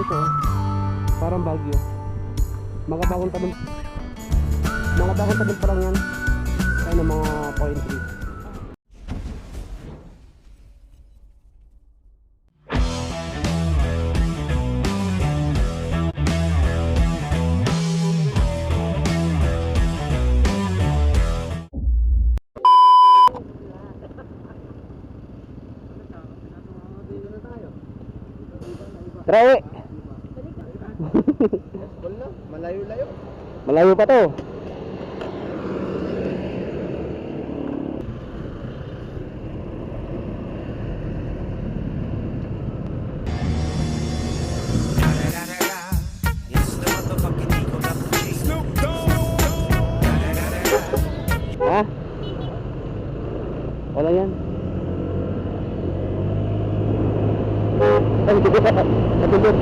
nito. Parang Baguio. Mga bagong tabi pa lang yan. Kaya ng mga point tree. Tara, malayo-layo. Malayo pa to. Ha? Wala yan. Natulog.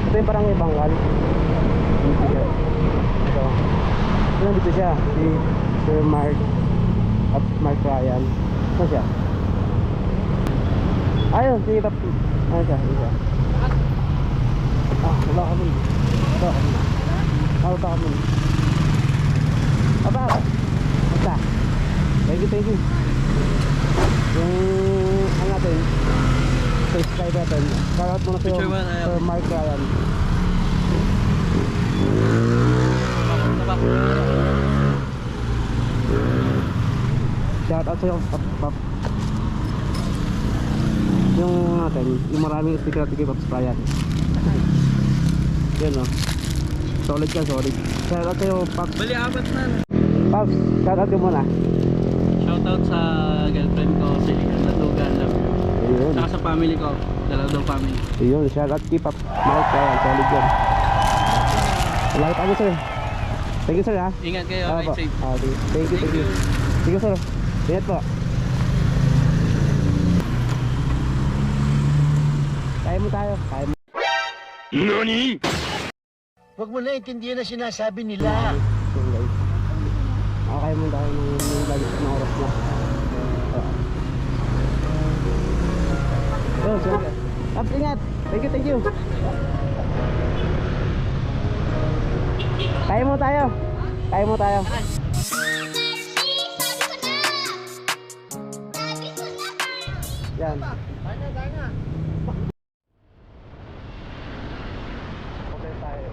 Ito yung parang ibangkal. Ito. Nandito siya. Si Sir Mark at Mark Ryan. Ano siya? Ayun, si Pap. Ano siya? Wala ka mun. Wala ka mun. Wala ka mun. Aba! Basta. Thank you. Yung ang natin subscribe natin. Shoutout muna sa Sir Mark Ryan. Shoutout sa'yo Pap. Yung natin, yung maraming sticker natin kay Paps Ryan. Yan o. Solid ka, solid. Shoutout sa'yo Paps. Bali, apat na. Paps, shoutout yun muna. Shoutout sa girlfriend ko, si Natugan. Ayun. Saka sa family ko, Dalawang family. Ayun, shoutout kay Paps Mark Ryan. Solid yan. Salamat ako sir. Thank you sir ha. Ingat kayo, ride safe. Thank you. Sige sir. Ingat po. Kaya mo tayo. NANI?! Huwag mo na intindihan na sinasabi nila. So guys, kaya mo tayo ng lagis na oras na. So Paps, ingat. Thank you. Kaya mo tayo. Yan. Okay tayo.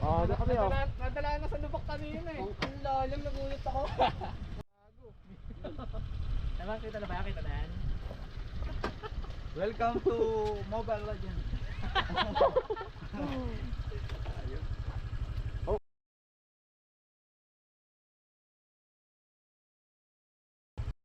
Oh, doon kami oh. Nadalaan na sa lubak kanina eh. Ang lalim, nagulat ako. Diba, kita na ba? Kita na yan? Welcome to Mobile Legends.